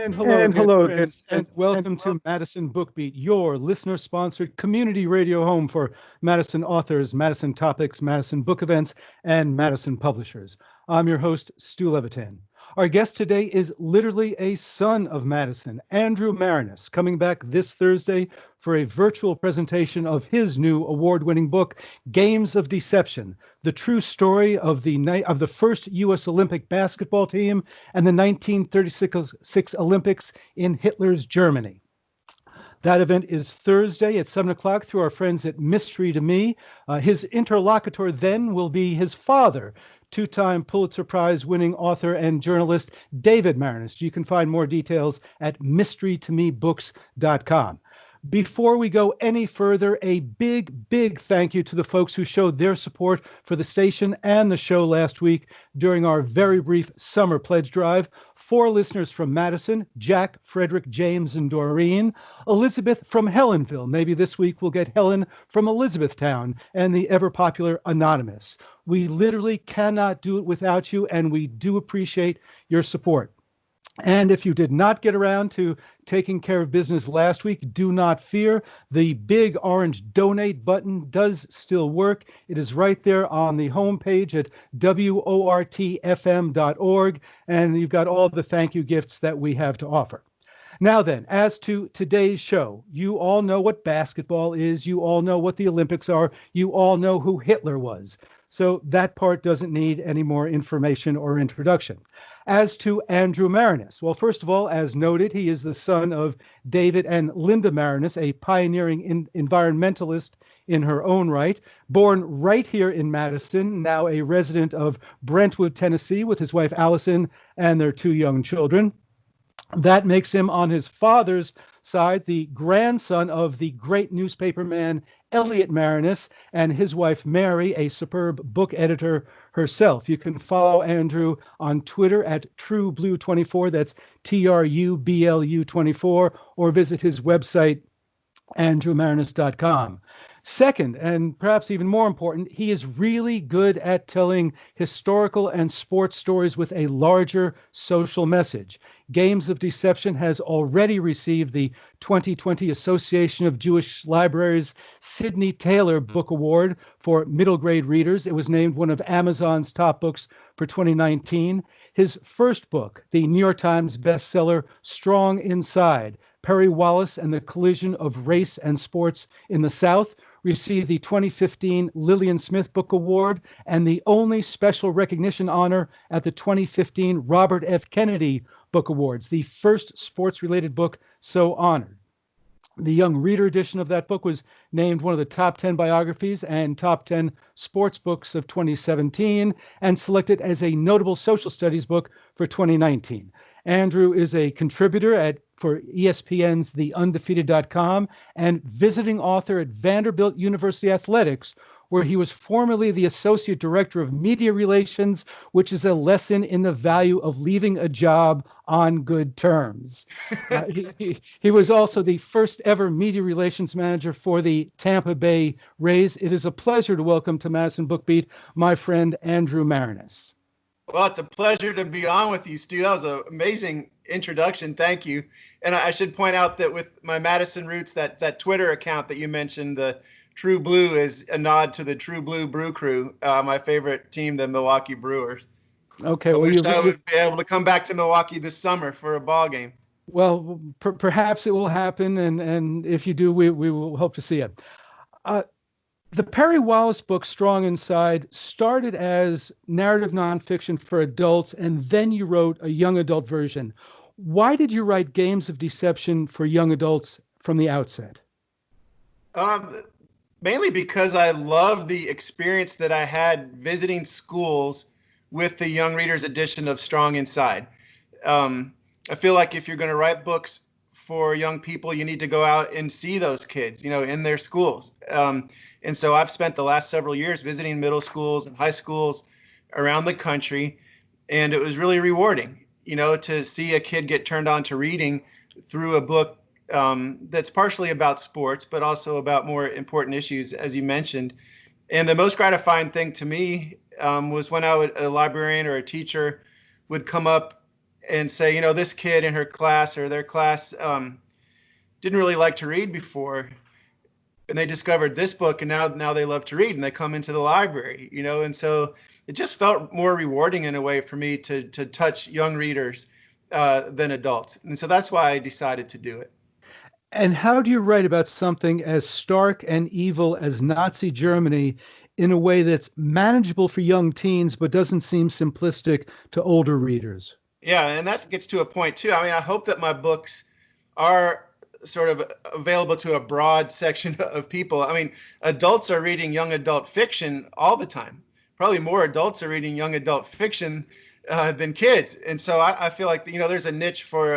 And hello again, and welcome to Madison BookBeat, your listener-sponsored community radio home for Madison authors, Madison topics, Madison book events, and Madison publishers. I'm your host, Stu Levitan. Our guest today is literally a son of Madison, Andrew Maraniss, coming back this Thursday for a virtual presentation of his new award-winning book, Games of Deception, the true story of the first U.S. Olympic basketball team and the 1936 Olympics in Hitler's Germany. That event is Thursday at 7 o'clock through our friends at Mystery to Me. His interlocutor then will be his father, two-time Pulitzer Prize-winning author and journalist David Maraniss. You can find more details at mysterytomebooks.com. Before we go any further, a big thank you to the folks who showed their support for the station and the show last week during our very brief summer pledge drive. 4 listeners from Madison: Jack, Frederick, James, and Doreen. Elizabeth from Helenville. Maybe this week we'll get Helen from Elizabethtown, and the ever-popular Anonymous. We literally cannot do it without you, and we do appreciate your support. And if you did not get around to taking care of business last week, do not fear. The big orange donate button does still work. It is right there on the homepage at wortfm.org, and you've got all the thank you gifts that we have to offer. Now then, as to today's show, you all know what basketball is. You all know what the Olympics are. You all know who Hitler was. So that part doesn't need any more information or introduction. As to Andrew Maraniss, well, first of all, as noted, he is the son of David and Linda Maraniss, a pioneering environmentalist in her own right, born right here in Madison, now a resident of Brentwood, Tennessee, with his wife Allison and their 2 young children. That makes him, on his father's side, the grandson of the great newspaperman Elliot Maraniss and his wife Mary, a superb book editor herself. You can follow Andrew on Twitter at TrueBlue24, that's TRUBLU24, or visit his website, andrewmaraniss.com. Second, and perhaps even more important, he is really good at telling historical and sports stories with a larger social message. Games of Deception has already received the 2020 Association of Jewish Libraries Sidney Taylor Book Award for middle grade readers. It was named one of Amazon's top books for 2019. His first book, the New York Times bestseller Strong Inside, Perry Wallace and the Collision of Race and Sports in the South, received the 2015 Lillian Smith Book Award and the only special recognition honor at the 2015 Robert F. Kennedy Book Awards, the first sports-related book so honored. The young reader edition of that book was named one of the top 10 biographies and top 10 sports books of 2017 and selected as a notable social studies book for 2019. Andrew is a contributor for ESPN's TheUndefeated.com and visiting author at Vanderbilt University Athletics, where he was formerly the Associate Director of Media Relations, which is a lesson in the value of leaving a job on good terms. He was also the first ever Media Relations Manager for the Tampa Bay Rays. It is a pleasure to welcome to Madison BookBeat my friend Andrew Maraniss. Well, it's a pleasure to be on with you, Stu. That was an amazing introduction. Thank you. And I should point out that with my Madison roots, that Twitter account that you mentioned, the True Blue, is a nod to the True Blue Brew Crew, my favorite team, the Milwaukee Brewers. Okay. I wish I would be able to come back to Milwaukee this summer for a ball game. Well, perhaps it will happen, and if you do, we will hope to see it. The Perry Wallace book, Strong Inside, started as narrative nonfiction for adults, and then you wrote a young adult version. Why did you write Games of Deception for young adults from the outset? Mainly because I love the experience that I had visiting schools with the young readers edition of Strong Inside. I feel like if you're going to write books for young people, you need to go out and see those kids, in their schools. And so I've spent the last several years visiting middle schools and high schools around the country, and it was really rewarding, to see a kid get turned on to reading through a book that's partially about sports, but also about more important issues, as you mentioned. And the most gratifying thing to me was when a librarian or a teacher would come up and say, you know, this kid in her class or their class didn't really like to read before, and they discovered this book, and now they love to read, and they come into the library, you know. And so it just felt more rewarding in a way for me to touch young readers than adults. And so that's why I decided to do it. And how do you write about something as stark and evil as Nazi Germany in a way that's manageable for young teens, but doesn't seem simplistic to older readers? Yeah, and that gets to a point too. I mean, I hope that my books are sort of available to a broad section of people. I mean, adults are reading young adult fiction all the time. Probably more adults are reading young adult fiction than kids. And so I feel like, you know, there's a niche for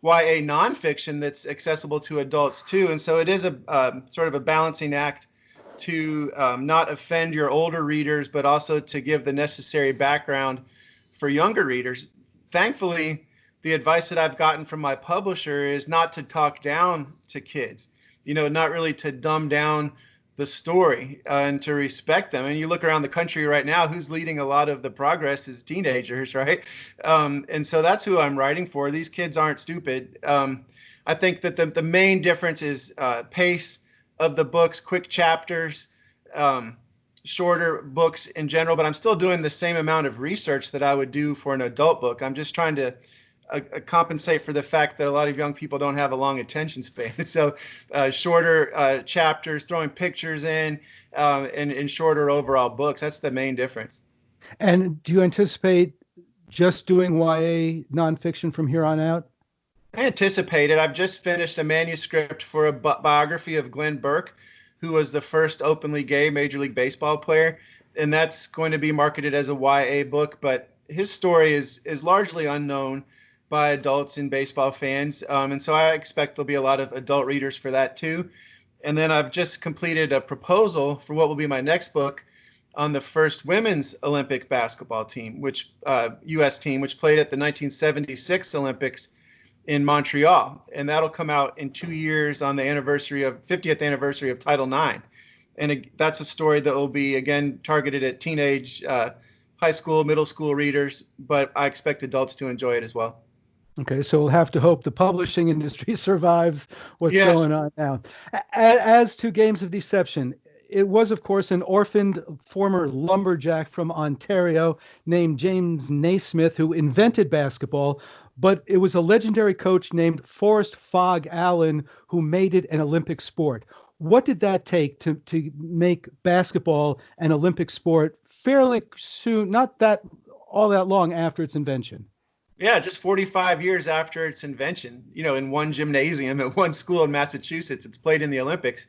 YA nonfiction that's accessible to adults too. And so it is a sort of a balancing act to not offend your older readers, but also to give the necessary background for younger readers. Thankfully, the advice that I've gotten from my publisher is not to talk down to kids, you know, not really to dumb down the story and to respect them. And you look around the country right now, who's leading a lot of the progress is teenagers, right? And so that's who I'm writing for. These kids aren't stupid. I think that the main difference is pace of the books, quick chapters, shorter books in general, but I'm still doing the same amount of research that I would do for an adult book. I'm just trying to compensate for the fact that a lot of young people don't have a long attention span. So shorter chapters, throwing pictures in, and shorter overall books. That's the main difference. And do you anticipate just doing YA nonfiction from here on out? I anticipate it. I've just finished a manuscript for a biography of Glenn Burke, who was the first openly gay Major League Baseball player. And that's going to be marketed as a YA book, but his story is largely unknown by adults and baseball fans. And so I expect there'll be a lot of adult readers for that too. And then I've just completed a proposal for what will be my next book on the first women's Olympic basketball team, which U.S. team, which played at the 1976 Olympics in Montreal. And that'll come out in 2 years on the 50th anniversary of Title IX. And that's a story that will be, again, targeted at teenage, high school, middle school readers, but I expect adults to enjoy it as well. Okay, so we'll have to hope the publishing industry survives what's Yes. going on now. As to Games of Deception, it was, of course, an orphaned former lumberjack from Ontario named James Naismith who invented basketball, but it was a legendary coach named Forrest Fogg Allen who made it an Olympic sport. What did that take to make basketball an Olympic sport fairly soon, not that all that long after its invention? Yeah, just 45 years after its invention, you know, in one gymnasium at one school in Massachusetts, it's played in the Olympics.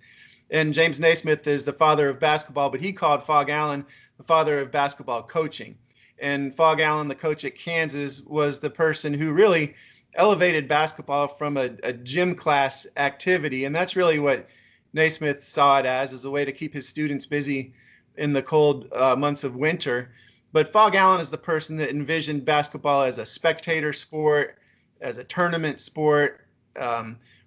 And James Naismith is the father of basketball, but he called Fogg Allen the father of basketball coaching. And Fogg Allen, the coach at Kansas, was the person who really elevated basketball from a gym class activity. And that's really what Naismith saw it as a way to keep his students busy in the cold months of winter. But Fogg Allen is the person that envisioned basketball as a spectator sport, as a tournament sport,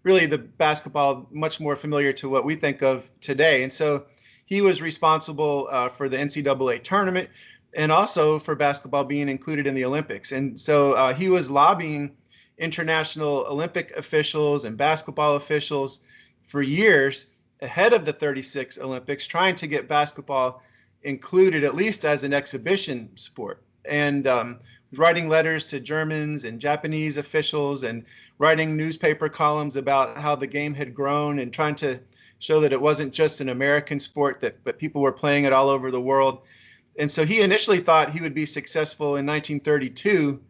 really the basketball much more familiar to what we think of today. And so he was responsible for the NCAA tournament and also for basketball being included in the Olympics. And so he was lobbying international Olympic officials and basketball officials for years ahead of the 36 Olympics, trying to get basketball included at least as an exhibition sport, and writing letters to Germans and Japanese officials and writing newspaper columns about how the game had grown and trying to show that it wasn't just an American sport, but people were playing it all over the world. And so he initially thought he would be successful in 1932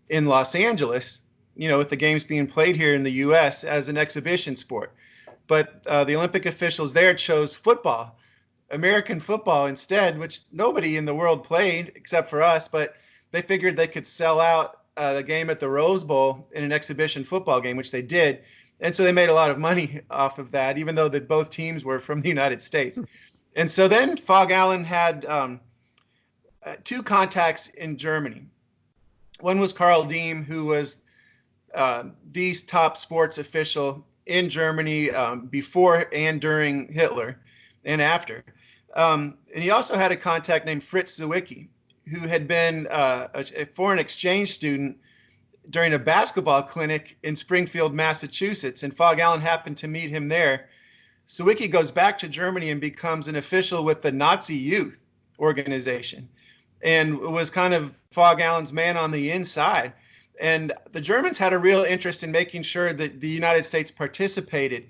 in Los Angeles, you know, with the games being played here in the U.S. as an exhibition sport. But the Olympic officials there chose football, American football instead, which nobody in the world played except for us, but they figured they could sell out the game at the Rose Bowl in an exhibition football game, which they did. And so they made a lot of money off of that, even though that both teams were from the United States. And so then Fogg Allen had two contacts in Germany. One was Karl Diem, who was the top sports official in Germany before and during Hitler and after. And he also had a contact named Fritz Zwicky, who had been a foreign exchange student during a basketball clinic in Springfield, Massachusetts, and Fog Allen happened to meet him there. Sawicki goes back to Germany and becomes an official with the Nazi Youth organization, and was kind of Fog Allen's man on the inside. And the Germans had a real interest in making sure that the United States participated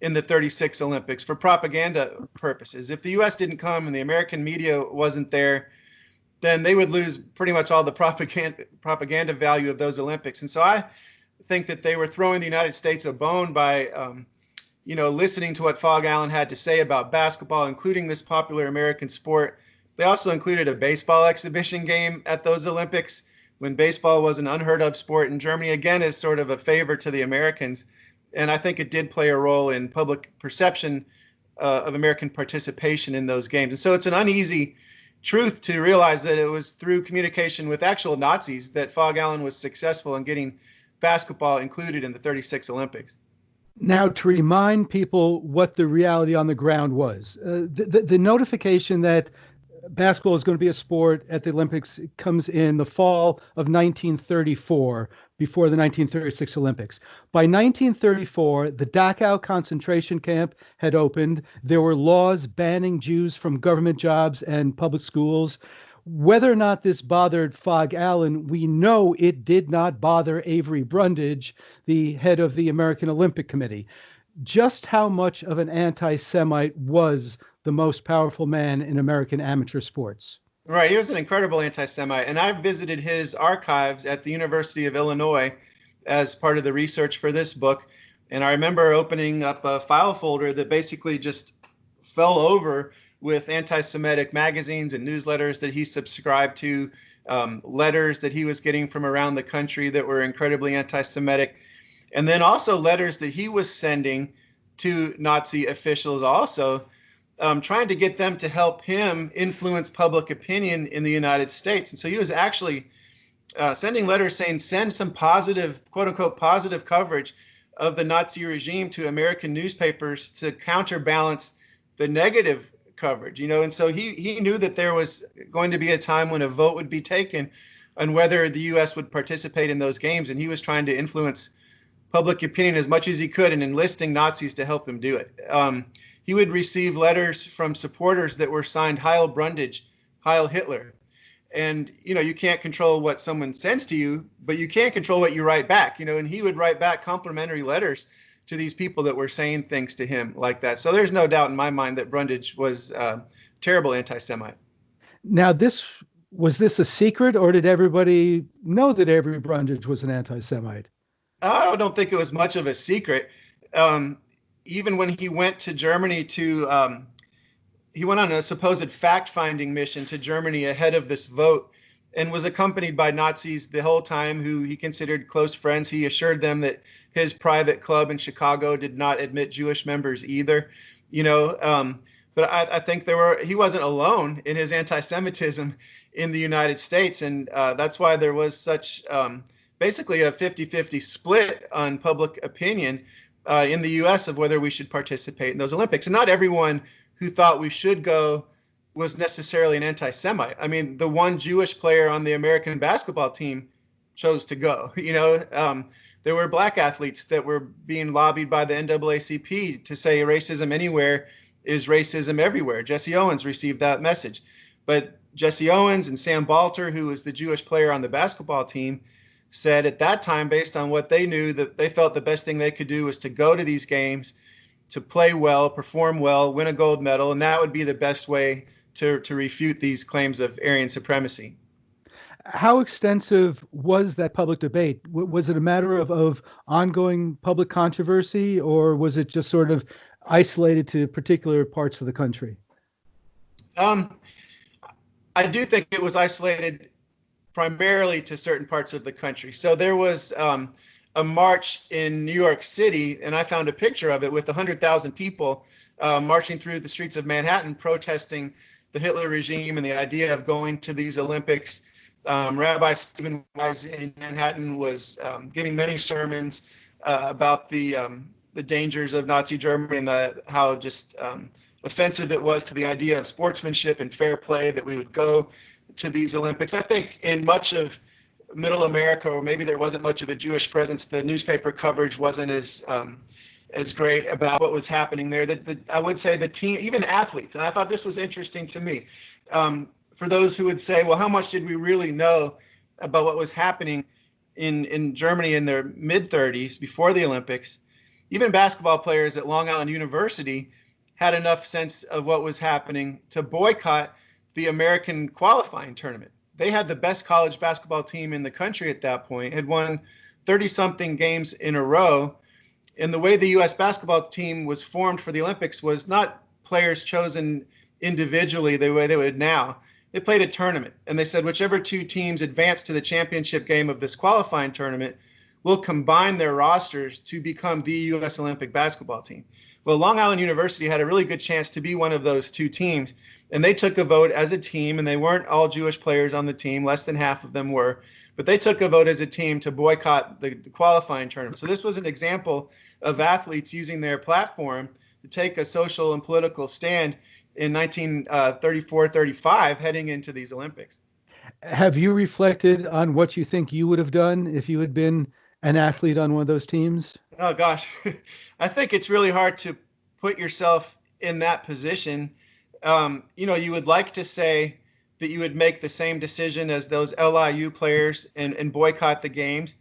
in the 36 Olympics for propaganda purposes. If the U.S. didn't come and the American media wasn't there, then they would lose pretty much all the propaganda value of those Olympics. And so I think that they were throwing the United States a bone by, listening to what Fog Allen had to say about basketball, including this popular American sport. They also included a baseball exhibition game at those Olympics, when baseball was an unheard of sport in Germany, again, as sort of a favor to the Americans. And I think it did play a role in public perception of American participation in those games. And so it's an uneasy truth to realize that it was through communication with actual Nazis that Fog Allen was successful in getting basketball included in the 36 Olympics. Now, to remind people what the reality on the ground was, the notification that basketball is going to be a sport at the Olympics comes in the fall of 1934, before the 1936 Olympics. By 1934, the Dachau concentration camp had opened. There were laws banning Jews from government jobs and public schools. Whether or not this bothered Fog Allen, we know it did not bother Avery Brundage, the head of the American Olympic Committee. Just how much of an anti-Semite was the most powerful man in American amateur sports? Right. He was an incredible anti-Semite. And I visited his archives at the University of Illinois as part of the research for this book. And I remember opening up a file folder that basically just fell over with anti-Semitic magazines and newsletters that he subscribed to, letters that he was getting from around the country that were incredibly anti-Semitic, and then also letters that he was sending to Nazi officials also, trying to get them to help him influence public opinion in the United States. And so he was actually sending letters saying, send some positive, quote unquote, positive coverage of the Nazi regime to American newspapers to counterbalance the negative coverage, and so he knew that there was going to be a time when a vote would be taken on whether the U.S. would participate in those games. And he was trying to influence public opinion as much as he could and enlisting Nazis to help him do it. He would receive letters from supporters that were signed Heil Brundage, Heil Hitler. And, you can't control what someone sends to you, but you can control what you write back, and he would write back complimentary letters to these people that were saying things to him like that. So there's no doubt in my mind that Brundage was a terrible anti-Semite. Now, was this a secret, or did everybody know that Avery Brundage was an anti-Semite? I don't think it was much of a secret. Even when he went to Germany he went on a supposed fact-finding mission to Germany ahead of this vote and was accompanied by Nazis the whole time who he considered close friends. He assured them that his private club in Chicago did not admit Jewish members either, but I think he wasn't alone in his anti-Semitism in the United States. And that's why there was such basically a 50-50 split on public opinion in the U.S. of whether we should participate in those Olympics. And not everyone who thought we should go was necessarily an anti-Semite. I mean, the one Jewish player on the American basketball team chose to go. There were black athletes that were being lobbied by the NAACP to say racism anywhere is racism everywhere. Jesse Owens received that message. But Jesse Owens and Sam Balter, who was the Jewish player on the basketball team, said at that time, based on what they knew, that they felt the best thing they could do was to go to these games, to play well, perform well, win a gold medal, and that would be the best way to refute these claims of Aryan supremacy. How extensive was that public debate? Was it a matter of ongoing public controversy, or was it just sort of isolated to particular parts of the country? I do think it was isolated primarily to certain parts of the country. So there was a march in New York City, and I found a picture of it with 100,000 people marching through the streets of Manhattan protesting the Hitler regime and the idea of going to these Olympics. Rabbi Stephen Wise in Manhattan was giving many sermons about the dangers of Nazi Germany and how just offensive it was to the idea of sportsmanship and fair play that we would go to these Olympics. I think in much of middle America, or maybe there wasn't much of a Jewish presence, the newspaper coverage wasn't as great about what was happening there. I would say the team, even athletes, and I thought this was interesting to me. For those who would say, well, how much did we really know about what was happening in Germany in their mid-30s before the Olympics? Even basketball players at Long Island University had enough sense of what was happening to boycott the American qualifying tournament. They had the best college basketball team in the country at that point, had won 30-something games in a row. And the way the U.S. basketball team was formed for the Olympics was not players chosen individually the way they would now. They played a tournament, and they said whichever two teams advance to the championship game of this qualifying tournament will combine their rosters to become the U.S. Olympic basketball team. Well, Long Island University had a really good chance to be one of those two teams, and they took a vote as a team, and they weren't all Jewish players on the team. Less than half of them were, but they took a vote as a team to boycott the qualifying tournament. So this was an example of athletes using their platform to take a social and political stand in 1934-35 heading into these Olympics. Have you reflected on what you think you would have done if you had been an athlete on one of those teams? Oh, gosh. I think it's really hard to put yourself in that position. You would like to say that you would make the same decision as those LIU players and boycott the games.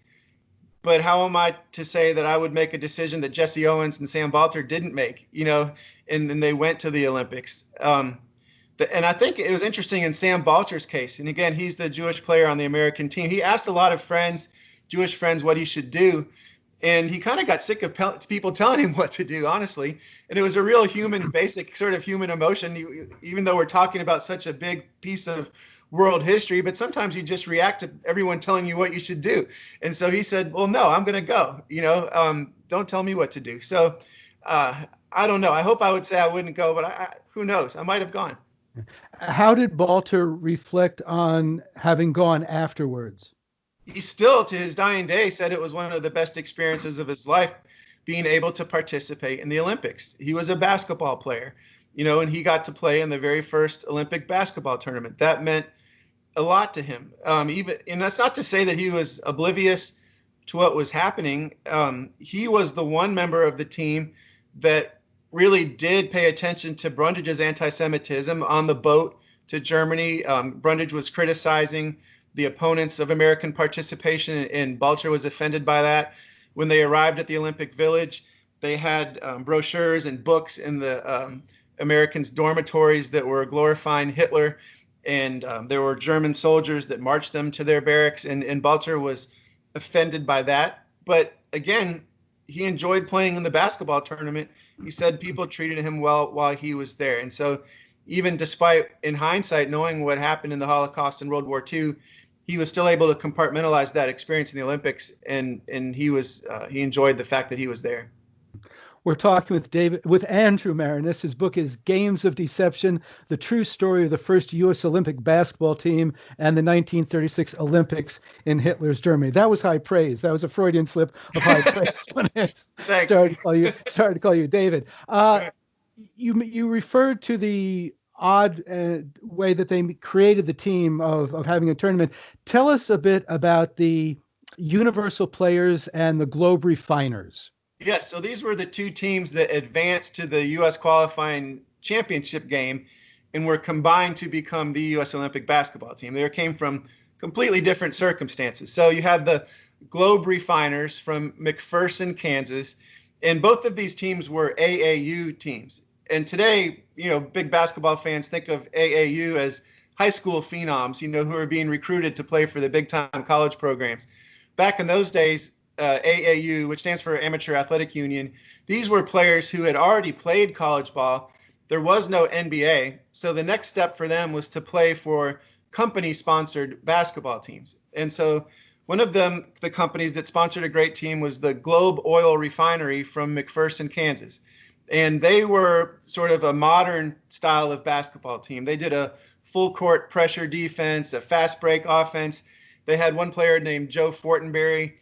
But how am I to say that I would make a decision that Jesse Owens and Sam Balter didn't make, and then they went to the Olympics? And I think it was interesting in Sam Balter's case. And again, he's the Jewish player on the American team. He asked a lot of Jewish friends, what he should do. And he kind of got sick of people telling him what to do, honestly. And it was a real basic sort of human emotion, even though we're talking about such a big piece of world history, but sometimes you just react to everyone telling you what you should do. And so he said, well, no, I'm going to go, don't tell me what to do. So I don't know. I hope I would say I wouldn't go, but who knows? I might have gone. How did Balter reflect on having gone afterwards? He still, to his dying day, said it was one of the best experiences of his life, being able to participate in the Olympics. He was a basketball player, and he got to play in the very first Olympic basketball tournament. That meant a lot to him. And that's not to say that he was oblivious to what was happening. He was the one member of the team that really did pay attention to Brundage's anti-Semitism on the boat to Germany. Brundage was criticizing the opponents of American participation, and Balter was offended by that. When they arrived at the Olympic Village, they had brochures and books in the Americans' dormitories that were glorifying Hitler, and there were German soldiers that marched them to their barracks, and Balter was offended by that. But again, he enjoyed playing in the basketball tournament. He said people treated him well while he was there. And so even despite, in hindsight, knowing what happened in the Holocaust and World War II, he was still able to compartmentalize that experience in the Olympics, and he enjoyed the fact that he was there. We're talking with Andrew Maraniss. His book is Games of Deception: The True Story of the First U.S. Olympic Basketball Team and the 1936 Olympics in Hitler's Germany. That was high praise. That was a Freudian slip of high praise when I started to call you David. You referred to the odd way that they created the team of having a tournament. Tell us a bit about the Universal Players and the Globe Refiners. Yes, so these were the two teams that advanced to the U.S. qualifying championship game and were combined to become the U.S. Olympic basketball team. They came from completely different circumstances. So you had the Globe Refiners from McPherson, Kansas, and both of these teams were AAU teams. And today, big basketball fans think of AAU as high school phenoms, who are being recruited to play for the big-time college programs. Back in those days, AAU, which stands for Amateur Athletic Union, these were players who had already played college ball. There was no NBA, so the next step for them was to play for company-sponsored basketball teams. And so one of them, the companies that sponsored a great team, was the Globe Oil Refinery from McPherson, Kansas. And they were sort of a modern style of basketball team. They did a full court pressure defense, a fast break offense. They had one player named Joe Fortenberry,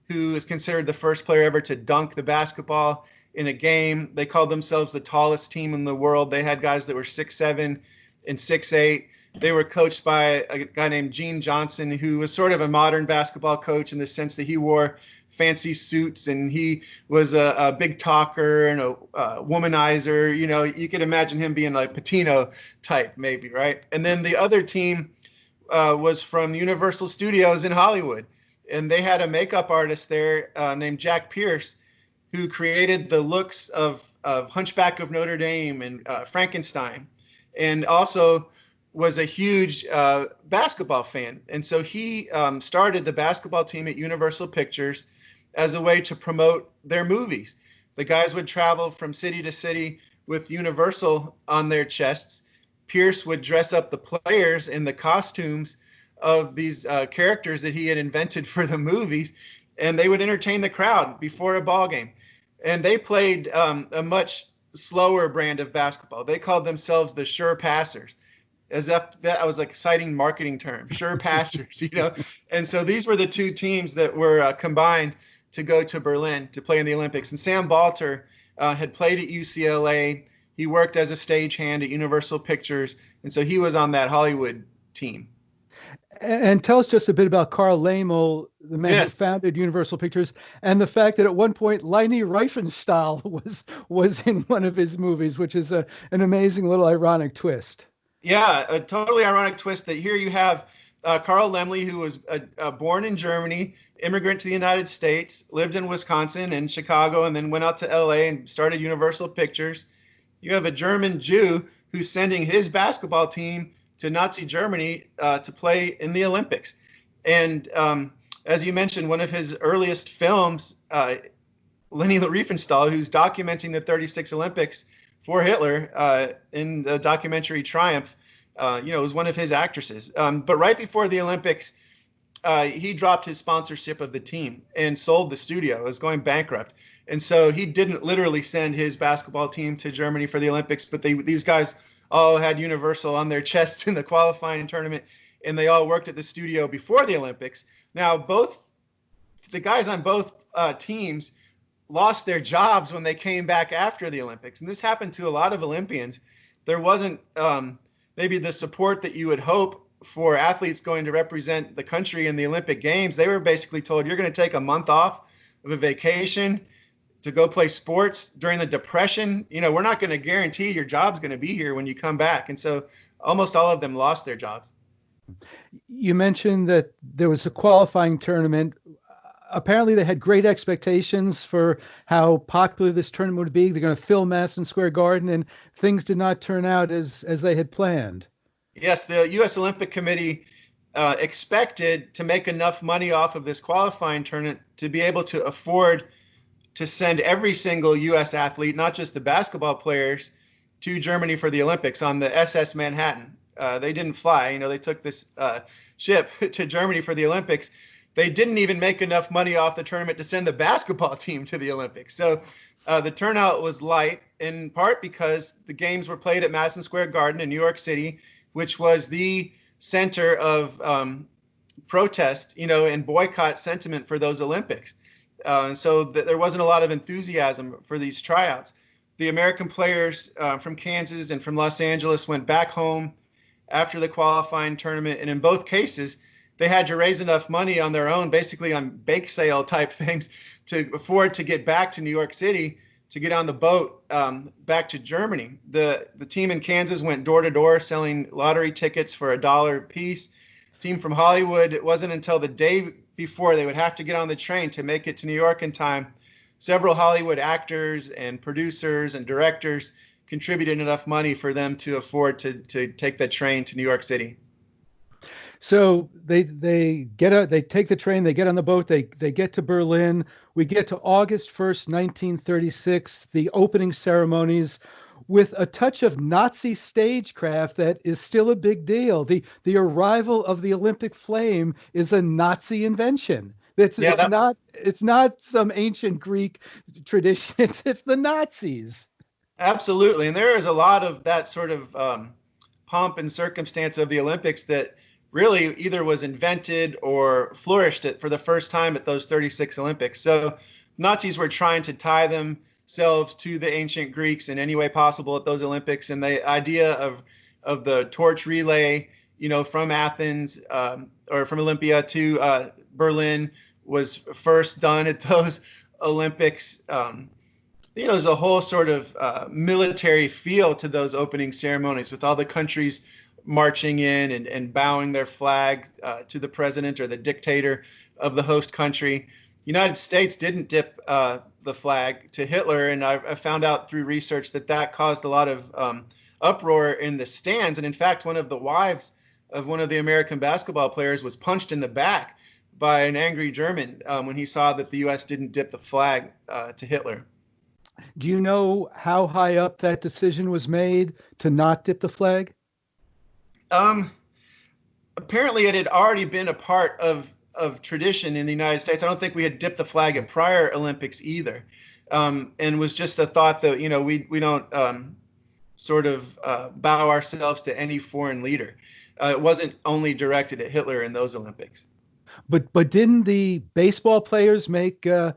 who is considered the first player ever to dunk the basketball in a game. They called themselves the tallest team in the world. They had guys that were 6'7" and 6'8". They were coached by a guy named Gene Johnson, who was sort of a modern basketball coach in the sense that he wore fancy suits and he was a big talker and a womanizer. You know, you could imagine him being like Patino type, maybe, right? And then the other team was from Universal Studios in Hollywood, and they had a makeup artist there named Jack Pierce, who created the looks of Hunchback of Notre Dame and Frankenstein, and also was a huge basketball fan. And so he started the basketball team at Universal Pictures as a way to promote their movies. The guys would travel from city to city with Universal on their chests. Pierce would dress up the players in the costumes of these characters that he had invented for the movies, and they would entertain the crowd before a ball game. And they played a much slower brand of basketball. They called themselves the Sure Passers, as if that was an exciting marketing term, Sure Passers, you know. And so these were the two teams that were combined to go to Berlin to play in the Olympics. And Sam Balter had played at UCLA. He worked as a stagehand at Universal Pictures, and so he was on that Hollywood team. And tell us just a bit about Carl Laemmle, the man who founded Universal Pictures, and the fact that at one point Leni Riefenstahl was in one of his movies, which is an amazing little ironic twist. Yeah, a totally ironic twist that here you have Carl Laemmle, who was born in Germany, immigrant to the United States, lived in Wisconsin and Chicago, and then went out to LA and started Universal Pictures. You have a German Jew who's sending his basketball team to Nazi Germany to play in the Olympics. And as you mentioned, one of his earliest films, Leni Riefenstahl, who's documenting the 36 Olympics for Hitler in the documentary Triumph, was one of his actresses. But right before the Olympics, he dropped his sponsorship of the team and sold the studio. It was going bankrupt. And so he didn't literally send his basketball team to Germany for the Olympics, but these guys all had Universal on their chests in the qualifying tournament, and they all worked at the studio before the Olympics. Now, the guys on both teams lost their jobs when they came back after the Olympics, and this happened to a lot of Olympians. There wasn't maybe the support that you would hope for athletes going to represent the country in the Olympic Games. They were basically told, you're going to take a month off of a vacation to go play sports during the Depression. You know, we're not going to guarantee your job's going to be here when you come back. And so almost all of them lost their jobs. You mentioned that there was a qualifying tournament. Apparently they had great expectations for how popular this tournament would be. They're going to fill Madison Square Garden, and things did not turn out as they had planned. Yes, the U.S. Olympic Committee expected to make enough money off of this qualifying tournament to be able to afford to send every single U.S. athlete, not just the basketball players, to Germany for the Olympics on the SS Manhattan. They didn't fly. You know, they took this ship to Germany for the Olympics. They didn't even make enough money off the tournament to send the basketball team to the Olympics. So the turnout was light, in part because the games were played at Madison Square Garden in New York City, which was the center of protest, and boycott sentiment for those Olympics. So there wasn't a lot of enthusiasm for these tryouts. The American players from Kansas and from Los Angeles went back home after the qualifying tournament. And in both cases, they had to raise enough money on their own, basically on bake sale type things, to afford to get back to New York City to get on the boat back to Germany. The team in Kansas went door to door selling lottery tickets for $1 a piece. Team from Hollywood, it wasn't until the day before they would have to get on the train to make it to New York in time. Several Hollywood actors and producers and directors contributed enough money for them to afford to take the train to New York City. So they take the train, they get on the boat, they get to Berlin. We get to August 1st, 1936, the opening ceremonies, with a touch of Nazi stagecraft that is still a big deal. The arrival of the Olympic flame is a Nazi invention. It's not some ancient Greek tradition. It's the Nazis. Absolutely, and there is a lot of that sort of pomp and circumstance of the Olympics that really either was invented or flourished for the first time at those 36 Olympics. So Nazis were trying to tie themselves to the ancient Greeks in any way possible at those Olympics. And the idea of the torch relay from Athens or from Olympia to Berlin was first done at those Olympics. There's a whole sort of military feel to those opening ceremonies with all the countries marching in and bowing their flag to the president or the dictator of the host country. United States didn't dip the flag to Hitler, and I found out through research that caused a lot of uproar in the stands. And in fact, one of the wives of one of the American basketball players was punched in the back by an angry German when he saw that the U.S. didn't dip the flag to Hitler. Do you know how high up that decision was made to not dip the flag? Apparently, it had already been a part of tradition in the United States. I don't think we had dipped the flag at prior Olympics either, and was just a thought that we don't sort of bow ourselves to any foreign leader. It wasn't only directed at Hitler in those Olympics. But didn't the baseball players make a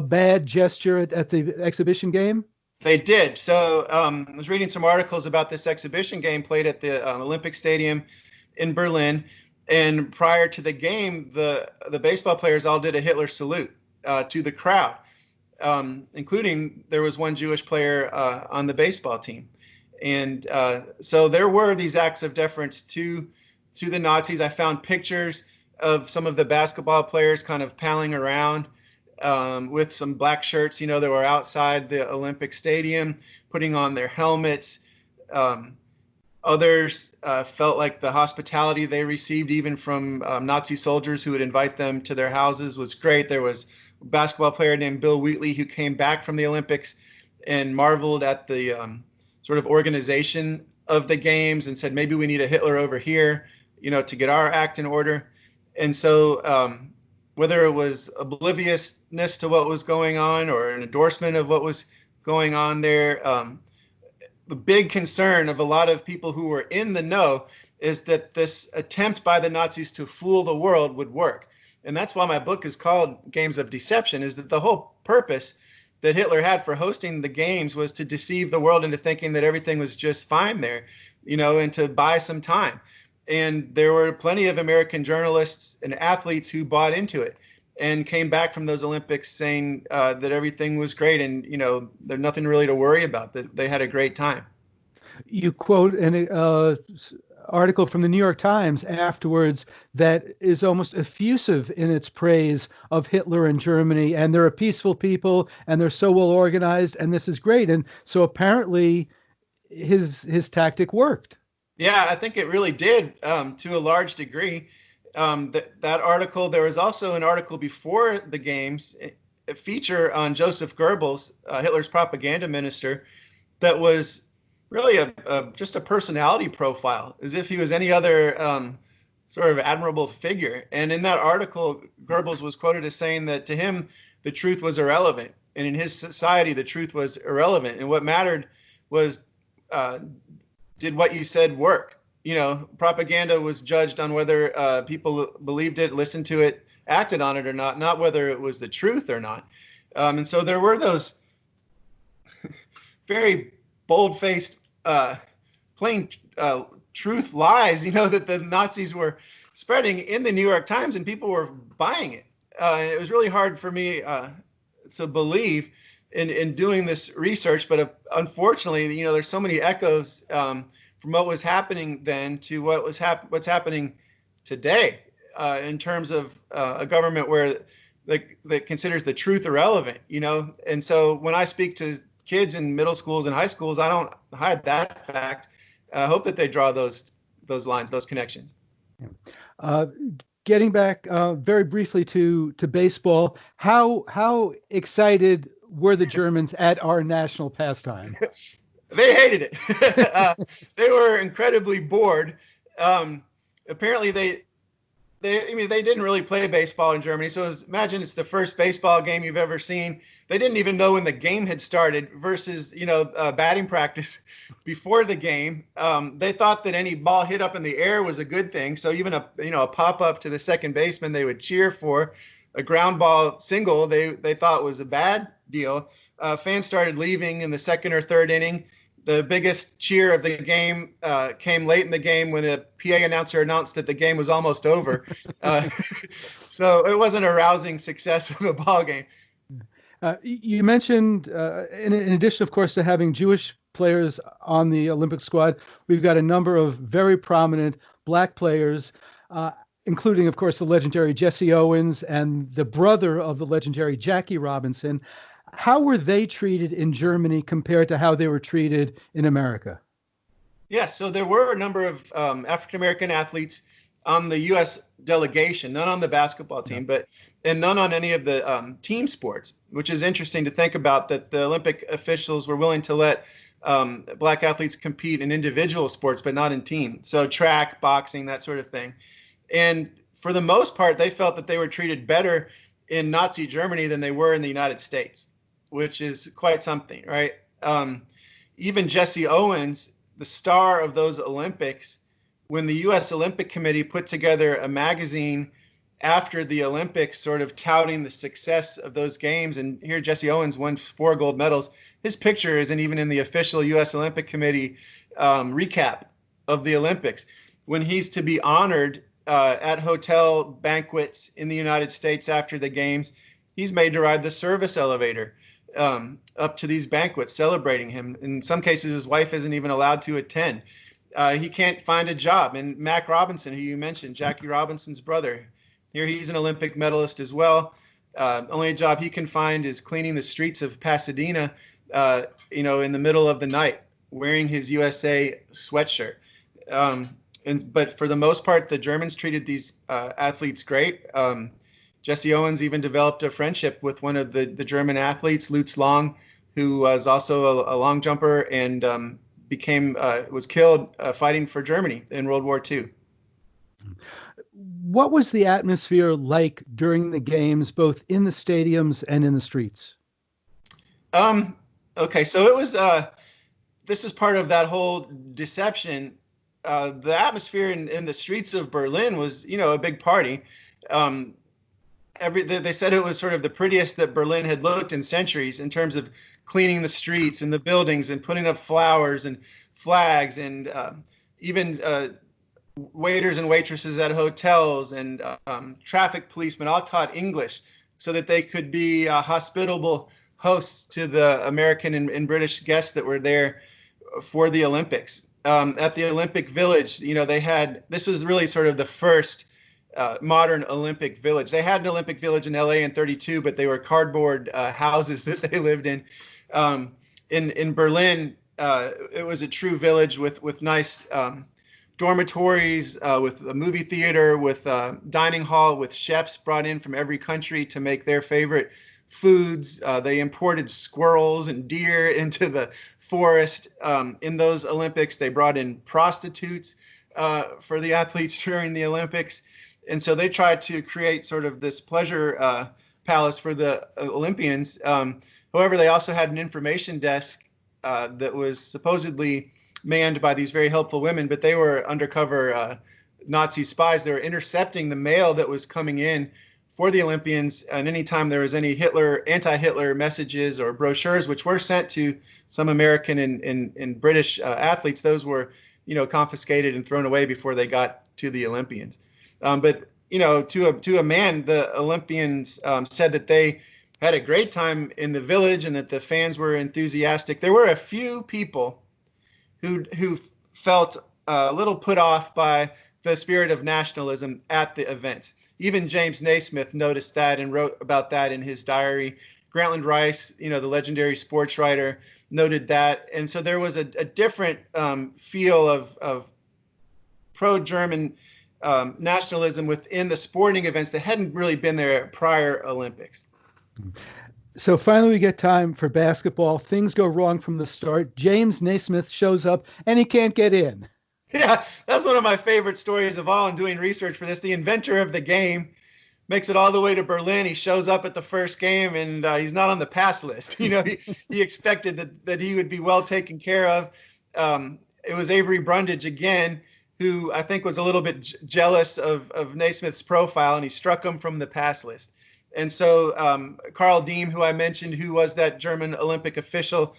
bad gesture at the exhibition game? They did. So I was reading some articles about this exhibition game played at the Olympic Stadium in Berlin. And prior to the game, the baseball players all did a Hitler salute to the crowd, including there was one Jewish player on the baseball team. And so there were these acts of deference to the Nazis. I found pictures of some of the basketball players kind of palling around with some black shirts, that were outside the Olympic Stadium, putting on their helmets. Others felt like the hospitality they received, even from Nazi soldiers who would invite them to their houses, was great. There was a basketball player named Bill Wheatley who came back from the Olympics and marveled at the sort of organization of the games and said, maybe we need a Hitler over here, to get our act in order. And so whether it was obliviousness to what was going on or an endorsement of what was going on there, the big concern of a lot of people who were in the know is that this attempt by the Nazis to fool the world would work. And that's why my book is called Games of Deception, is that the whole purpose that Hitler had for hosting the games was to deceive the world into thinking that everything was just fine there, and to buy some time. And there were plenty of American journalists and athletes who bought into it and came back from those Olympics saying that everything was great and, there's nothing really to worry about, that they had a great time. You quote an article from the New York Times afterwards that is almost effusive in its praise of Hitler and Germany, and they're a peaceful people and they're so well organized and this is great. And so apparently his tactic worked. Yeah, I think it really did to a large degree. That article, there was also an article before the games, a feature on Joseph Goebbels, Hitler's propaganda minister, that was really just a personality profile, as if he was any other sort of admirable figure. And in that article, Goebbels was quoted as saying that to him, the truth was irrelevant. And in his society, the truth was irrelevant. And what mattered was, did what you said work? Propaganda was judged on whether people believed it, listened to it, acted on it or not whether it was the truth or not. And so there were those very bold-faced, plain truth lies, that the Nazis were spreading in the New York Times, and people were buying it. It was really hard for me to believe in doing this research, but unfortunately, there's so many echoes from what was happening then to what's happening today in terms of a government where that considers the truth irrelevant, And so when I speak to kids in middle schools and high schools, I don't hide that fact. I hope that they draw those lines, those connections. Getting back very briefly to baseball, how excited were the Germans at our national pastime? They hated it. They were incredibly bored. Apparently, they didn't really play baseball in Germany. So imagine it's the first baseball game you've ever seen. They didn't even know when the game had started versus, batting practice before the game. They thought that any ball hit up in the air was a good thing. So even a pop up to the second baseman, they would cheer for. A ground ball single, they thought was a bad deal. Fans started leaving in the second or third inning. The biggest cheer of the game came late in the game when the PA announcer announced that the game was almost over. So it wasn't a rousing success of a ball game. You mentioned, in addition, of course, to having Jewish players on the Olympic squad, we've got a number of very prominent Black players, including, of course, the legendary Jesse Owens and the brother of the legendary Jackie Robinson. How were they treated in Germany compared to how they were treated in America? Yeah, so there were a number of African-American athletes on the U.S. delegation, none on the basketball team, and none on any of the team sports, which is interesting to think about, that the Olympic officials were willing to let Black athletes compete in individual sports, but not in team. So track, boxing, that sort of thing. And for the most part, they felt that they were treated better in Nazi Germany than they were in the United States, which is quite something, right? Even Jesse Owens, the star of those Olympics, when the U.S. Olympic Committee put together a magazine after the Olympics, sort of touting the success of those games, and here Jesse Owens won 4 gold medals. His picture isn't even in the official U.S. Olympic Committee recap of the Olympics. When he's to be honored at hotel banquets in the United States after the games, he's made to ride the service elevator up to these banquets, celebrating him. In some cases, his wife isn't even allowed to attend. He can't find a job. And Mac Robinson, who you mentioned, Jackie Robinson's brother, here he's an Olympic medalist as well. Only job he can find is cleaning the streets of Pasadena, in the middle of the night, wearing his USA sweatshirt. But for the most part, the Germans treated these athletes great. Jesse Owens even developed a friendship with one of the German athletes, Lutz Long, who was also a long jumper and was killed fighting for Germany in World War II. What was the atmosphere like during the games, both in the stadiums and in the streets? Okay, so it was, this is part of that whole deception. The atmosphere in the streets of Berlin was, a big party. They said it was sort of the prettiest that Berlin had looked in centuries, in terms of cleaning the streets and the buildings and putting up flowers and flags, and even waiters and waitresses at hotels and traffic policemen all taught English so that they could be hospitable hosts to the American and British guests that were there for the Olympics. At the Olympic Village, this was really sort of the first modern Olympic Village. They had an Olympic Village in LA in 32, but they were cardboard houses that they lived in. In Berlin, it was a true village with nice dormitories, with a movie theater, with a dining hall, with chefs brought in from every country to make their favorite foods. They imported squirrels and deer into the forest. In those Olympics, they brought in prostitutes for the athletes during the Olympics. And so they tried to create sort of this pleasure palace for the Olympians. However, they also had an information desk that was supposedly manned by these very helpful women, but they were undercover Nazi spies. They were intercepting the mail that was coming in for the Olympians, and anytime there was any anti-Hitler messages or brochures, which were sent to some American and British athletes, those were, confiscated and thrown away before they got to the Olympians. But to a man, the Olympians said that they had a great time in the village and that the fans were enthusiastic. There were a few people who felt a little put off by the spirit of nationalism at the events. Even James Naismith noticed that and wrote about that in his diary. Grantland Rice, the legendary sports writer, noted that. And so there was a different feel of pro-German nationalism within the sporting events that hadn't really been there at prior Olympics. So finally we get time for basketball. Things go wrong from the start. James Naismith shows up and he can't get in. Yeah, that's one of my favorite stories of all in doing research for this. The inventor of the game makes it all the way to Berlin. He shows up at the first game and he's not on the pass list. He expected that he would be well taken care of. It was Avery Brundage again, who I think was a little bit jealous of Naismith's profile, and he struck him from the pass list. And so Carl Diem, who I mentioned, who was that German Olympic official,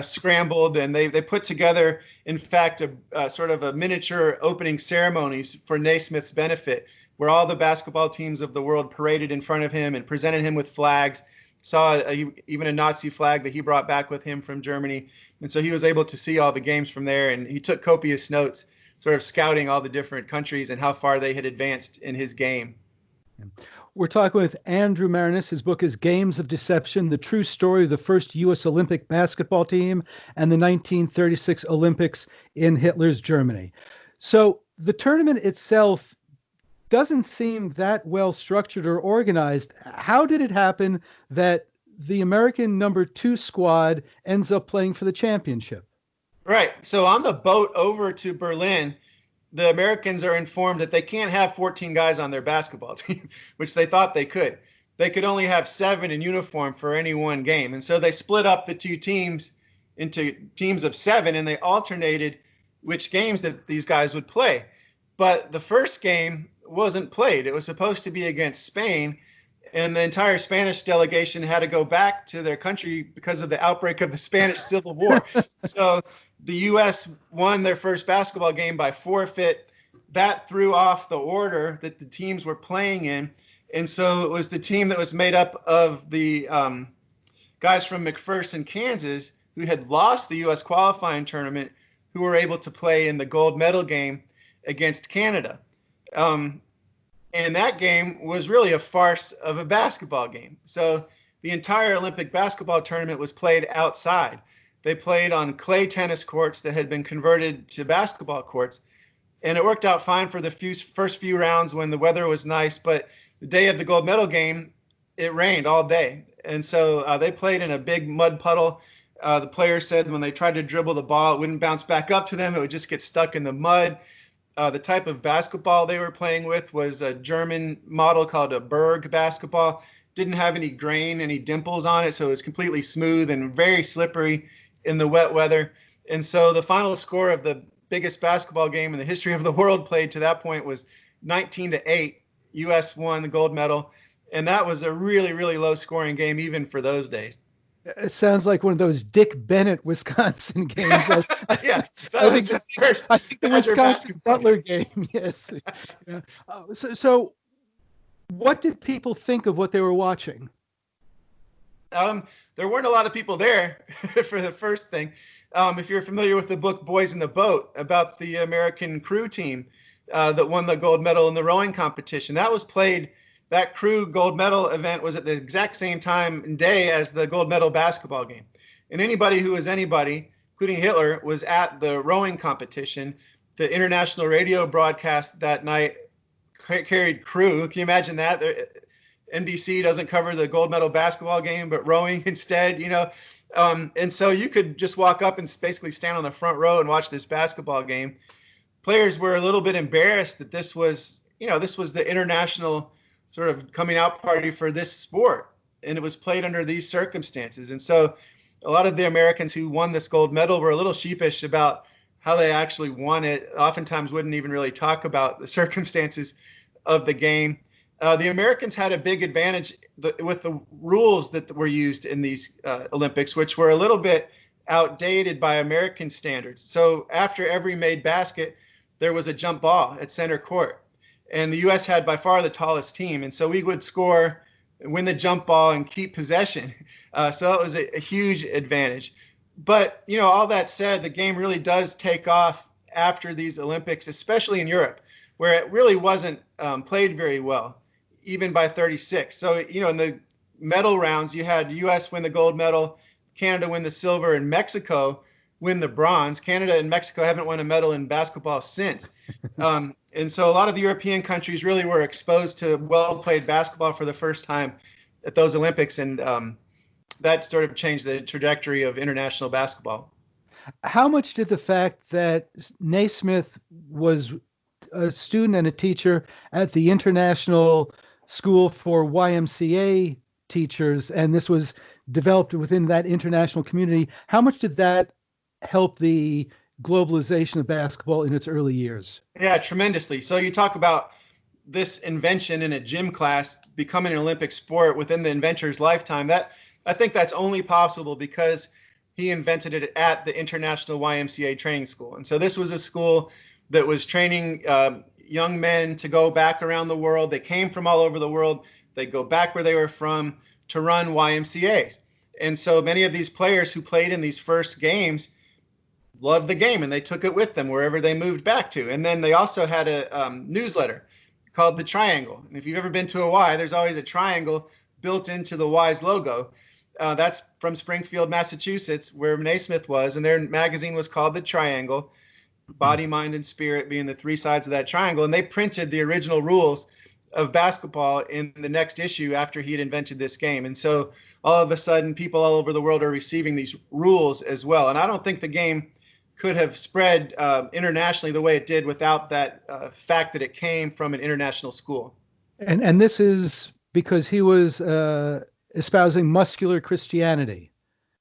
scrambled, and they put together, in fact, a sort of a miniature opening ceremonies for Naismith's benefit, where all the basketball teams of the world paraded in front of him and presented him with flags. Saw even a Nazi flag that he brought back with him from Germany. And so he was able to see all the games from there, and he took copious notes, sort of scouting all the different countries and how far they had advanced in his game. We're talking with Andrew Maraniss. His book is Games of Deception, the true story of the first U.S. Olympic basketball team and the 1936 Olympics in Hitler's Germany. So the tournament itself doesn't seem that well structured or organized. How did it happen that the American number 2 squad ends up playing for the championship? Right. So on the boat over to Berlin, the Americans are informed that they can't have 14 guys on their basketball team, which they thought they could. They could only have 7 in uniform for any one game. And so they split up the 2 teams into teams of 7, and they alternated which games that these guys would play. But the first game wasn't played. It was supposed to be against Spain, and the entire Spanish delegation had to go back to their country because of the outbreak of the Spanish Civil War. So the U.S. won their first basketball game by forfeit. That threw off the order that the teams were playing in. And so it was the team that was made up of the guys from McPherson, Kansas, who had lost the U.S. qualifying tournament, who were able to play in the gold medal game against Canada. And that game was really a farce of a basketball game. So the entire Olympic basketball tournament was played outside. They played on clay tennis courts that had been converted to basketball courts. And it worked out fine for the first few rounds when the weather was nice. But the day of the gold medal game, it rained all day. And so they played in a big mud puddle. The players said when they tried to dribble the ball, it wouldn't bounce back up to them. It would just get stuck in the mud. The type of basketball they were playing with was a German model called a Berg basketball. Didn't have any grain, any dimples on it, so it was completely smooth and very slippery in the wet weather. And so the final score of the biggest basketball game in the history of the world played to that point was 19-8. U.S. won the gold medal, and that was a really, really low-scoring game even for those days. It sounds like one of those Dick Bennett Wisconsin games. Yeah, that was the first. I think the Wisconsin Butler game. Yes. Yeah. So, what did people think of what they were watching? There weren't a lot of people there for the first thing. If you're familiar with the book Boys in the Boat, about the American crew team that won the gold medal in the rowing competition, that was played. That crew gold medal event was at the exact same time and day as the gold medal basketball game. And anybody who was anybody, including Hitler, was at the rowing competition. The international radio broadcast that night carried crew. Can you imagine that? NBC doesn't cover the gold medal basketball game, but rowing instead, and so you could just walk up and basically stand on the front row and watch this basketball game. Players were a little bit embarrassed that this was the international sort of coming out party for this sport, and it was played under these circumstances. And so a lot of the Americans who won this gold medal were a little sheepish about how they actually won it. Oftentimes wouldn't even really talk about the circumstances of the game. The Americans had a big advantage with the rules that were used in these Olympics, which were a little bit outdated by American standards. So after every made basket, there was a jump ball at center court. And the U.S. had by far the tallest team. And so we would score, win the jump ball, and keep possession. So that was a huge advantage. But, all that said, the game really does take off after these Olympics, especially in Europe, where it really wasn't played very well, even by 36. So, in the medal rounds, you had U.S. win the gold medal, Canada win the silver, and Mexico win the bronze. Canada and Mexico haven't won a medal in basketball since. And so a lot of the European countries really were exposed to well-played basketball for the first time at those Olympics, and that sort of changed the trajectory of international basketball. How much did the fact that Naismith was a student and a teacher at the International School for YMCA Teachers, and this was developed within that international community, how much did that help the globalization of basketball in its early years? Yeah, tremendously. So you talk about this invention in a gym class becoming an Olympic sport within the inventor's lifetime, that I think that's only possible because he invented it at the International YMCA Training School. And so this was a school that was training young men to go back around the world. They came from all over the world. They go back where they were from to run YMCAs. And so many of these players who played in these first games loved the game, and they took it with them wherever they moved back to. And then they also had a newsletter called The Triangle. And if you've ever been to a Y, there's always a triangle built into the Y's logo. That's from Springfield, Massachusetts, where Naismith was, and their magazine was called The Triangle, body, mind, and spirit being the three sides of that triangle. And they printed the original rules of basketball in the next issue after he had invented this game. And so all of a sudden, people all over the world are receiving these rules as well. And I don't think the game could have spread internationally the way it did without that fact that it came from an international school. And this is because he was espousing muscular Christianity.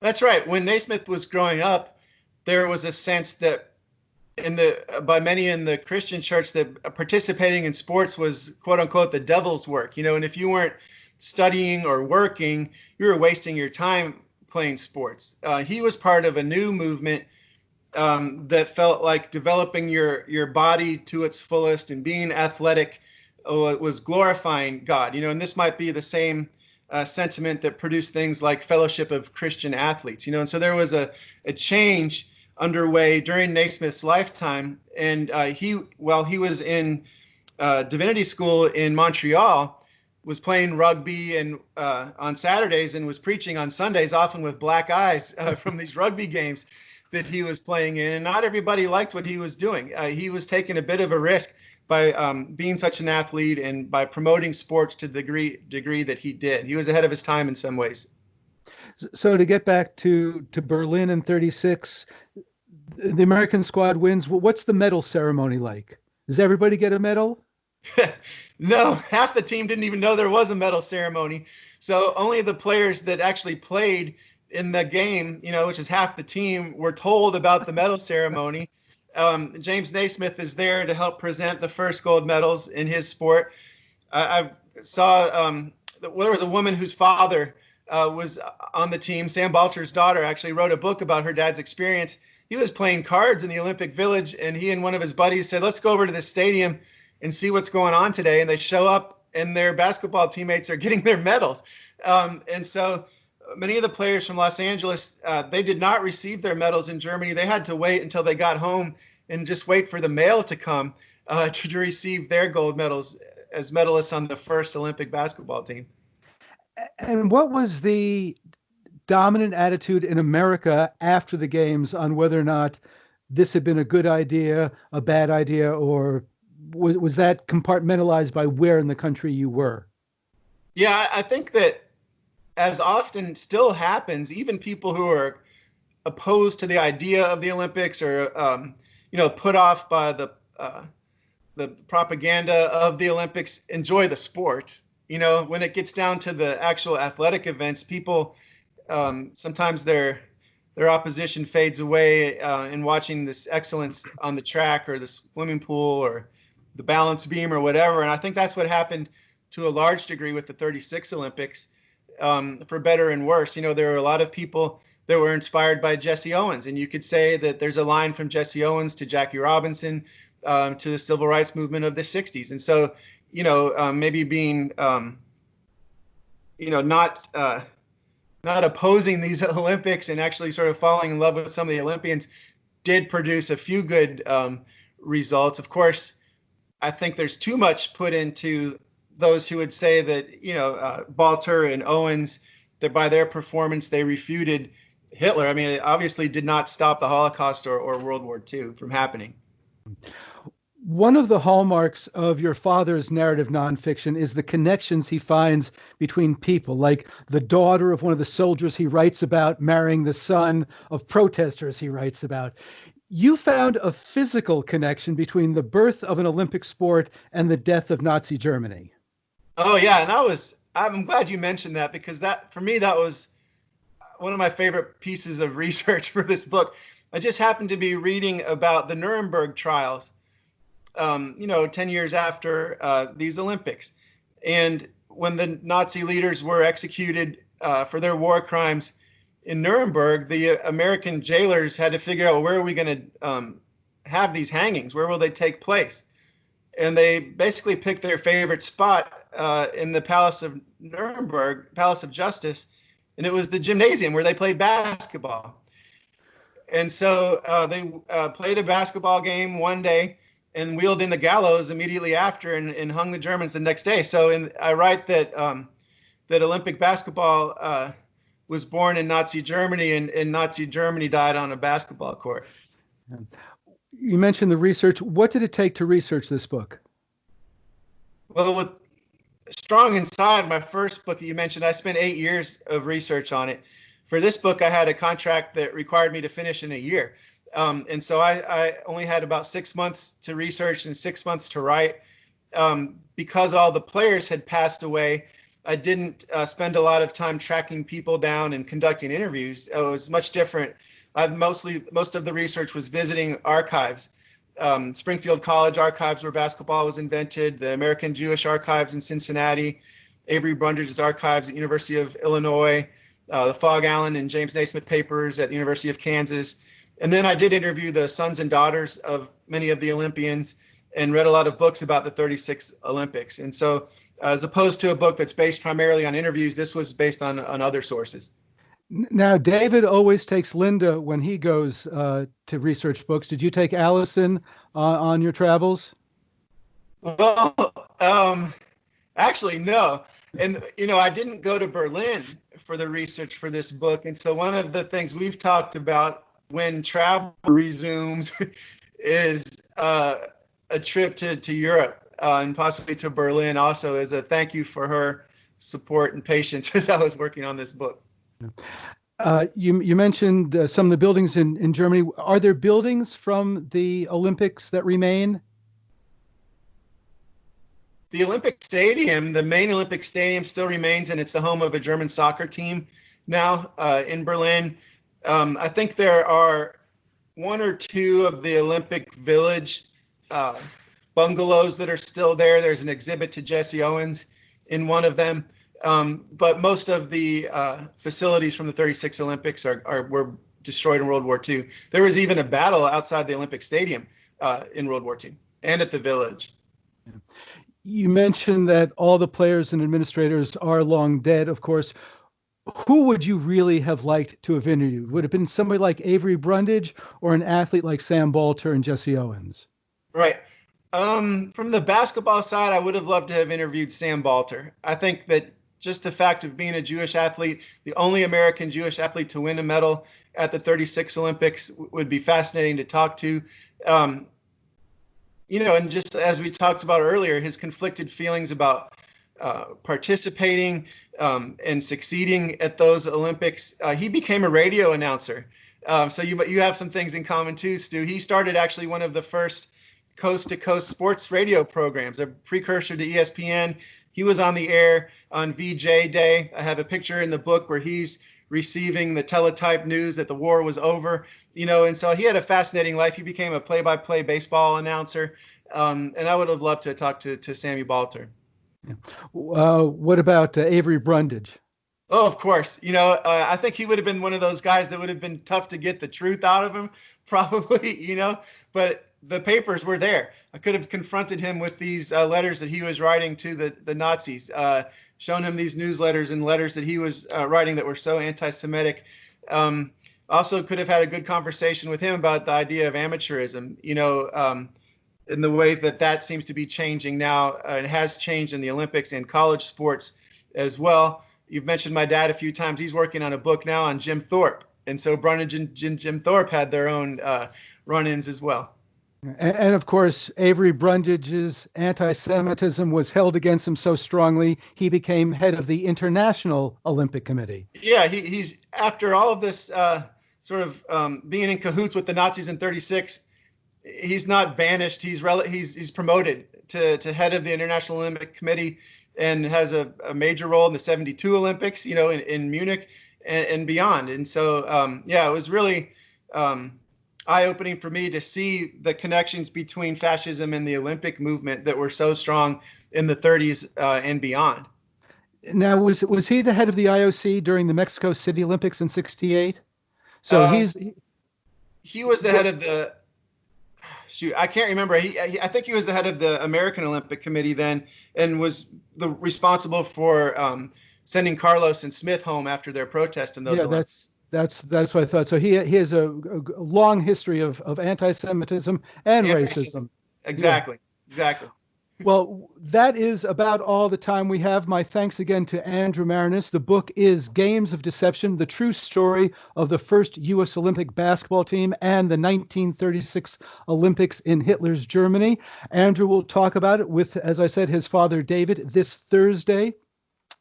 That's right. When Naismith was growing up, there was a sense that by many in the Christian church that participating in sports was quote unquote the devil's work, and if you weren't studying or working, you were wasting your time playing sports. He was part of a new movement that felt like developing your body to its fullest and being athletic was glorifying God, and this might be the same sentiment that produced things like Fellowship of Christian Athletes, and so there was a change underway during Naismith's lifetime. And while he was in divinity school in Montreal, was playing rugby and on Saturdays and was preaching on Sundays, often with black eyes from these rugby games that he was playing in. And not everybody liked what he was doing. He was taking a bit of a risk by being such an athlete and by promoting sports to the degree that he did. He was ahead of his time in some ways. So to get back to Berlin in 36, the American squad wins. What's the medal ceremony like? Does everybody get a medal? No, half the team didn't even know there was a medal ceremony. So only the players that actually played in the game, which is half the team, were told about the medal ceremony. James Naismith is there to help present the first gold medals in his sport. I saw there was a woman whose father was on the team. Sam Balcher's daughter actually wrote a book about her dad's experience. He was playing cards in the Olympic Village, and he and one of his buddies said, let's go over to the stadium and see what's going on today. And they show up, and their basketball teammates are getting their medals. And so many of the players from Los Angeles, they did not receive their medals in Germany. They had to wait until they got home and just wait for the mail to come to receive their gold medals as medalists on the first Olympic basketball team. And what was the dominant attitude in America after the games on whether or not this had been a good idea, a bad idea, or was that compartmentalized by where in the country you were? Yeah, I think that as often still happens, even people who are opposed to the idea of the Olympics or, put off by the propaganda of the Olympics enjoy the sport. When it gets down to the actual athletic events, people sometimes their opposition fades away in watching this excellence on the track or the swimming pool or the balance beam or whatever. And I think that's what happened to a large degree with the 36 Olympics, for better and worse. There were a lot of people that were inspired by Jesse Owens. And you could say that there's a line from Jesse Owens to Jackie Robinson to the civil rights movement of the 60s. And so, maybe being, not opposing these Olympics and actually sort of falling in love with some of the Olympians did produce a few good results. Of course, I think there's too much put into those who would say that, Balter and Owens, that by their performance, they refuted Hitler. I mean, it obviously did not stop the Holocaust or World War II from happening. One of the hallmarks of your father's narrative nonfiction is the connections he finds between people, like the daughter of one of the soldiers he writes about marrying the son of protesters he writes about. You found a physical connection between the birth of an Olympic sport and the death of Nazi Germany. Oh, yeah. And I'm glad you mentioned that, because for me, that was one of my favorite pieces of research for this book. I just happened to be reading about the Nuremberg trials 10 years after these Olympics. And when the Nazi leaders were executed for their war crimes in Nuremberg, the American jailers had to figure out, where are we going to have these hangings? Where will they take place? And they basically picked their favorite spot in the Palace of Nuremberg, Palace of Justice, and it was the gymnasium where they played basketball. And so they played a basketball game one day and wheeled in the gallows immediately after, and hung the Germans the next day. So I write that that Olympic basketball was born in Nazi Germany, and Nazi Germany died on a basketball court. You mentioned the research. What did it take to research this book? Well, with Strong Inside, my first book that you mentioned, I spent 8 years of research on it. For this book, I had a contract that required me to finish in a year. And so I only had about 6 months to research and 6 months to write. Because all the players had passed away, I didn't spend a lot of time tracking people down and conducting interviews. It was much different. Most of the research was visiting archives. Springfield College archives, where basketball was invented, the American Jewish archives in Cincinnati, Avery Brundage's archives at University of Illinois, the Fogg Allen and James Naismith papers at the University of Kansas. And then I did interview the sons and daughters of many of the Olympians and read a lot of books about the 36 Olympics. And so as opposed to a book that's based primarily on interviews, this was based on other sources. Now, David always takes Linda when he goes to research books. Did you take Allison on your travels? Well, actually, no. And, I didn't go to Berlin for the research for this book. And so one of the things we've talked about when travel resumes is a trip to Europe and possibly to Berlin also, as a thank you for her support and patience as I was working on this book. You mentioned some of the buildings in Germany. Are there buildings from the Olympics that remain? The Olympic Stadium, the main Olympic Stadium, still remains, and it's the home of a German soccer team now in Berlin. I think there are one or two of the Olympic Village bungalows that are still there. There's an exhibit to Jesse Owens in one of them. But most of the facilities from the 36 Olympics were destroyed in World War II. There was even a battle outside the Olympic Stadium in World War II and at the Village. You mentioned that all the players and administrators are long dead, of course. Who would you really have liked to have interviewed? Would it have been somebody like Avery Brundage or an athlete like Sam Balter and Jesse Owens? Right. From the basketball side, I would have loved to have interviewed Sam Balter. I think that just the fact of being a Jewish athlete, the only American Jewish athlete to win a medal at the 36 Olympics, would be fascinating to talk to. And just as we talked about earlier, his conflicted feelings about participating and succeeding at those Olympics. He became a radio announcer. So you have some things in common too, Stu. He started actually one of the first coast-to-coast sports radio programs, a precursor to ESPN. He was on the air on VJ Day. I have a picture in the book where he's receiving the teletype news that the war was over, and so he had a fascinating life. He became a play-by-play baseball announcer, and I would have loved to talk to Sammy Balter. What about Avery Brundage? Oh, of course. I think he would have been one of those guys that would have been tough to get the truth out of him, probably, but the papers were there. I could have confronted him with these letters that he was writing to the Nazis, shown him these newsletters and letters that he was writing that were so anti-Semitic. Also could have had a good conversation with him about the idea of amateurism, in the way that seems to be changing now. It has changed in the Olympics and college sports as well. You've mentioned my dad a few times. He's working on a book now on Jim Thorpe. And so Brundage and Jim Thorpe had their own run-ins as well. And of course, Avery Brundage's anti-Semitism was held against him so strongly, he became head of the International Olympic Committee. Yeah, he's after all of this being in cahoots with the Nazis in 36, he's not banished. He's promoted to head of the International Olympic Committee and has a major role in the 72 Olympics, in Munich and beyond. And so, it was really eye-opening for me to see the connections between fascism and the Olympic movement that were so strong in the 30s and beyond. Now, was he the head of the IOC during the Mexico City Olympics in '68? So he was the head of the. Shoot, I can't remember. I think he was the head of the American Olympic Committee then, and was responsible for sending Carlos and Smith home after their protest in those Olympics. That's what I thought. So he has a long history of anti-Semitism and racism. Exactly. Well, that is about all the time we have. My thanks again to Andrew Maraniss. The book is Games of Deception, the true story of the first U.S. Olympic basketball team and the 1936 Olympics in Hitler's Germany. Andrew will talk about it with, as I said, his father, David, this Thursday.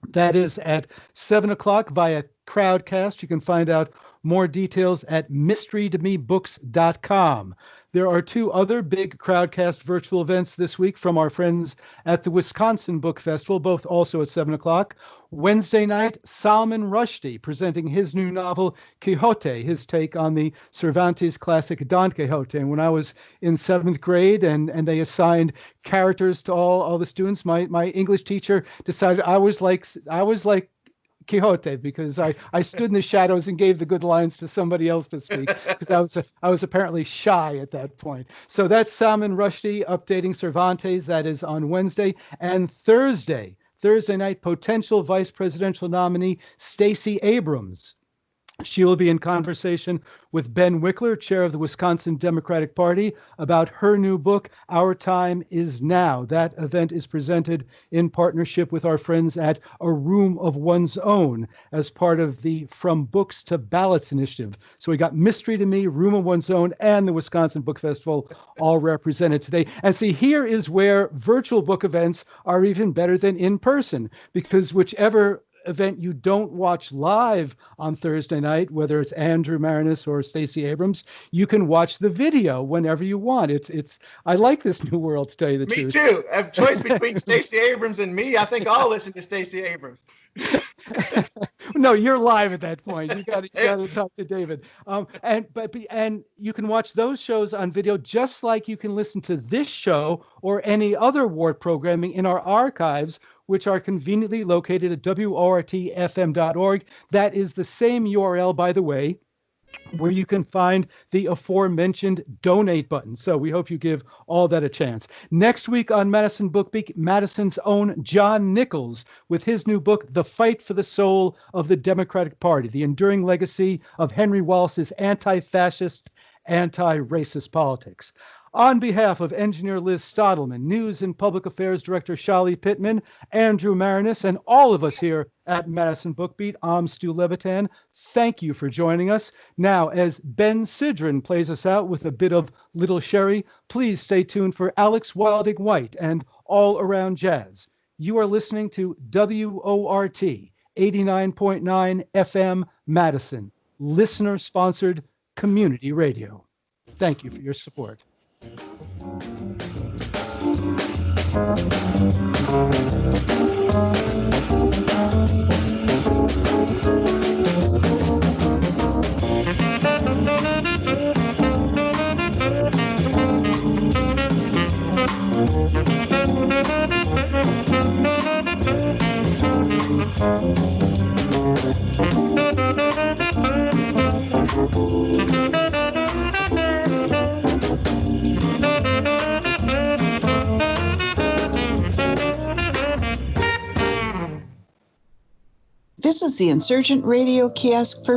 That is at 7 o'clock via Crowdcast. You can find out more details at mysterytomebooks.com. There are two other big Crowdcast virtual events this week from our friends at the Wisconsin Book Festival, both also at 7 o'clock. Wednesday night, Salman Rushdie presenting his new novel, Quixote, his take on the Cervantes classic Don Quixote. And when I was in 7th grade and they assigned characters to all the students, my English teacher decided I was like Quixote because I stood in the shadows and gave the good lines to somebody else to speak because I was apparently shy at that point. So that's Salman Rushdie updating Cervantes. That is on Wednesday. And Thursday night, potential vice presidential nominee Stacey Abrams. She will be in conversation with Ben Wickler, chair of the Wisconsin Democratic Party, about her new book, Our Time Is Now. That event is presented in partnership with our friends at A Room of One's Own as part of the From Books to Ballots initiative. So we got Mystery to Me, Room of One's Own, and the Wisconsin Book Festival all represented today. And see, here is where virtual book events are even better than in person, because whichever event you don't watch live on Thursday night, whether it's Andrew Maraniss or Stacey Abrams, you can watch the video whenever you want. I like this new world, to tell you the truth. Me too. I have a choice between Stacey Abrams and me. I think I'll listen to Stacey Abrams. No, you're live at that point. You got to talk to David. And you can watch those shows on video, just like you can listen to this show or any other WORT programming in our archives, which are conveniently located at WORTFM.org. That is the same URL, by the way, where you can find the aforementioned donate button. So we hope you give all that a chance. Next week on Madison BookBeat, Madison's own John Nichols with his new book, The Fight for the Soul of the Democratic Party, the enduring legacy of Henry Wallace's anti-fascist, anti-racist politics. On behalf of engineer Liz Stottleman, News and Public Affairs Director Shali Pittman, Andrew Maraniss, and all of us here at Madison BookBeat, I'm Stu Levitan. Thank you for joining us. Now, as Ben Sidran plays us out with a bit of Little Sherry, please stay tuned for Alex Wilding White and All Around Jazz. You are listening to WORT 89.9 FM Madison, listener-sponsored community radio. Thank you for your support. This is the Insurgent Radio Kiosk for